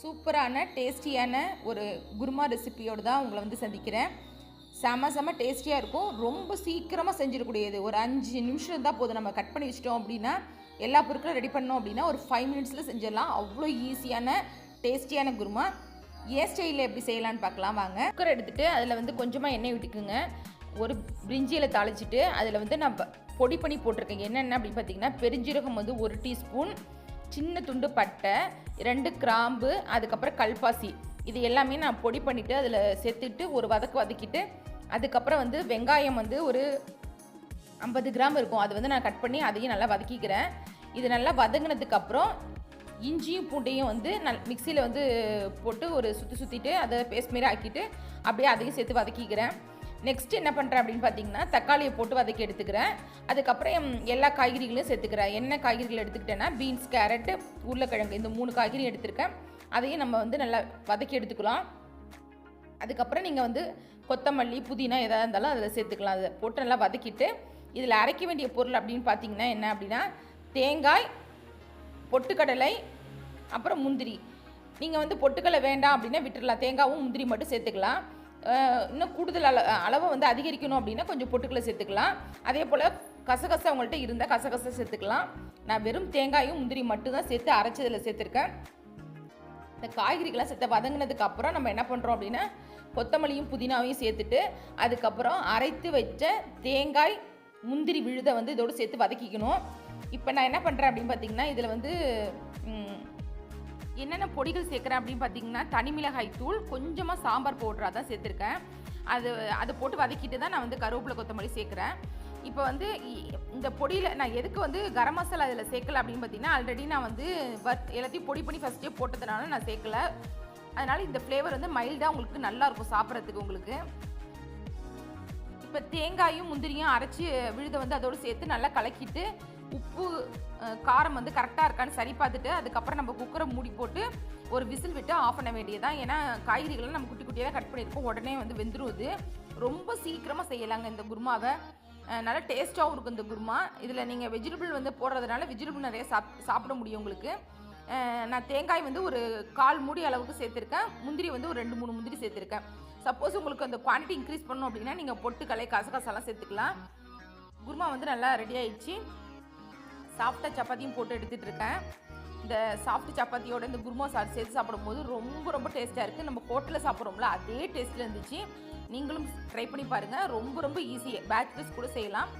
சூப்பரான டேஸ்டியான ஒரு குருமா ரெசிபியோடு தான் உங்களை வந்து சந்திக்கிறேன். செம டேஸ்டியாக இருக்கும். ரொம்ப சீக்கிரமாக செஞ்சிடக்கூடியது. ஒரு 5 நிமிஷம் தான் போதும். நம்ம கட் பண்ணி வச்சிட்டோம் அப்படின்னா, எல்லா பொருட்களும் ரெடி பண்ணோம் அப்படின்னா ஒரு 5 மினிட்ஸில் செஞ்சிடலாம். அவ்வளோ ஈஸியான டேஸ்டியான குருமா. ஏன் ஸ்டைலில் எப்படி செய்யலான்னு பார்க்கலாம் வாங்க. குக்கர் எடுத்துகிட்டு அதில் வந்து கொஞ்சமாக எண்ணெய் விட்டுக்குங்க. ஒரு பிரிஞ்சியில் தாளிச்சிட்டு அதில் வந்து நான் பொடி பண்ணி போட்டிருக்கேன். என்னென்ன அப்படின்னு பார்த்தீங்கன்னா, பெருஞ்சீரகம் வந்து 1 டீஸ்பூன், சின்ன துண்டு பட்டை, 2 கிராம்பு, அதுக்கப்புறம் கல்பாசி, இது எல்லாமே நான் பொடி பண்ணிவிட்டு அதில் சேர்த்துட்டு ஒரு வதக்கிட்டு, அதுக்கப்புறம் வந்து வெங்காயம் வந்து ஒரு 50 கிராம் இருக்கும். அது வந்து நான் கட் பண்ணி அதையும் நல்லா வதக்கிக்கிறேன். இது நல்லா வதங்கினதுக்கப்புறம் இஞ்சியும் பூண்டையும் வந்து மிக்சியில் வந்து போட்டு ஒரு சுற்றிட்டு அதை பேஸ்ட் மாரி ஆக்கிட்டு அப்படியே அதையும் சேர்த்து வதக்கிக்கிறேன். நெக்ஸ்ட் என்ன பண்ணுறேன் அப்படின்னு பார்த்தீங்கன்னா, தக்காளியை போட்டு வதக்கி எடுத்துக்கிறேன். அதுக்கப்புறம் எல்லா காய்கறிகளையும் சேர்த்துக்கிறேன். என்ன காய்கறிகள் எடுத்துக்கிட்டேன்னா, பீன்ஸ், கேரட்டு, உருளைக்கிழங்கு, இந்த 3 காய்கறி எடுத்துருக்கேன். அதையும் நம்ம வந்து நல்லா வதக்கி எடுத்துக்கலாம். அதுக்கப்புறம் நீங்கள் வந்து கொத்தமல்லி, புதினா எதாக இருந்தாலும் அதில் சேர்த்துக்கலாம். அதை போட்டு நல்லா வதக்கிட்டு இதில் அரைக்க வேண்டிய பொருள் அப்படின்னு பார்த்தீங்கன்னா என்ன அப்படின்னா, தேங்காய், பொட்டுக்கடலை, அப்புறம் முந்திரி. நீங்கள் வந்து பொட்டுக்கடலை வேண்டாம் அப்படின்னா விட்டுடலாம். தேங்காயும் முந்திரி மட்டும் சேர்த்துக்கலாம். இன்னும் கூடுதல் அளவை வந்து அதிகரிக்கணும் அப்படின்னா கொஞ்சம் பொட்டுக்கடலை சேர்த்துக்கலாம். அதே போல் கசகசா உங்கள்கிட்ட இருந்தால் கசகசா சேர்த்துக்கலாம். நான் வெறும் தேங்காயும் முந்திரி மட்டும் தான் சேர்த்து அரைச்சதில் சேர்த்துருக்கேன். இந்த காய்கறிகள்லாம் சேர்த்து வதங்கினதுக்கு அப்புறம் நம்ம என்ன பண்ணுறோம் அப்படின்னா, கொத்தமல்லியும் புதினாவையும் சேர்த்துட்டு அதுக்கப்புறம் அரைத்து வச்ச தேங்காய், முந்திரி விழுதை வந்து இதோடு சேர்த்து வதக்கிக்கணும். இப்போ நான் என்ன பண்ணுறேன் அப்படின்னு பார்த்தீங்கன்னா, இதில் வந்து என்னென்ன பொடிகள் சேர்க்குறேன் அப்படின்னு பார்த்தீங்கன்னா, தனி மிளகாய் தூள், கொஞ்சமாக சாம்பார் பவுடராக தான் சேர்த்துருக்கேன். அதை போட்டு வதக்கிட்டு தான் நான் வந்து கருவேப்பிலை, கொத்தமல்லி சேர்க்குறேன். இப்போ வந்து இந்த பொடியில் நான் எதுக்கு வந்து கரம் மசாலா இதில் சேர்க்கல அப்படின்னு பார்த்தீங்கன்னா, ஆல்ரெடி நான் வந்து எல்லாத்தையும் பொடி பண்ணி ஃபஸ்ட்டே போட்டதுனால நான் சேர்க்கலை. அதனால் இந்த ஃப்ளேவர் வந்து மைல்டாக உங்களுக்கு நல்லாயிருக்கும் சாப்பிட்றதுக்கு உங்களுக்கு. இப்போ தேங்காயும் முந்திரியும் அரைச்சி விழுதை வந்து அதோடு சேர்த்து நல்லா கலக்கிட்டு, உப்பு காரம் வந்து கரெக்டாக இருக்கான்னு சரி பார்த்துட்டு அதுக்கப்புறம் நம்ம குக்கரை மூடி போட்டு ஒரு விசில் விட்டு ஆஃப் பண்ண வேண்டியதான். ஏன்னா காய்கறிகளை நம்ம குட்டி குட்டியாக கட் பண்ணியிருக்கோம், உடனே வந்து வெந்துருவது. ரொம்ப சீக்கிரமாக செய்யலாங்க இந்த குருமாவை. நல்லா டேஸ்ட்டாகவும் இருக்கும் இந்த குருமா. இதில் நீங்கள் வெஜிடபிள் வந்து போடுறதுனால வெஜிடபிள் நிறைய சாப்பிட முடியும் உங்களுக்கு. நான் தேங்காய் வந்து ஒரு 1/4 மூடி அளவுக்கு சேர்த்துருக்கேன். முந்திரி வந்து ஒரு 2-3 முந்திரி சேர்த்துருக்கேன். சப்போஸ் உங்களுக்கு அந்த குவான்டிட்டி இன்க்ரீஸ் பண்ணணும் அப்படின்னா நீங்கள் பொட்டுக்கடலை, கசகசாலாம் சேர்த்துக்கலாம். குருமா வந்து நல்லா ரெடி ஆயிடுச்சு. சாஃப்டாக சப்பாத்தியும் போட்டு எடுத்துகிட்டு இருக்கேன். இந்த சாஃப்ட் சப்பாத்தியோட இந்த குருமா சாஸ் சேர்த்து சாப்பிடும்போது ரொம்ப டேஸ்ட்டாக இருக்குது. நம்ம ஹோட்டலில் சாப்பிட்றோம்ல அதே டேஸ்ட்டில் இருந்துச்சு. நீங்களும் ட்ரை பண்ணி பாருங்கள். ரொம்ப ஈஸி. பேச்சுலர்ஸ் கூட செய்யலாம்.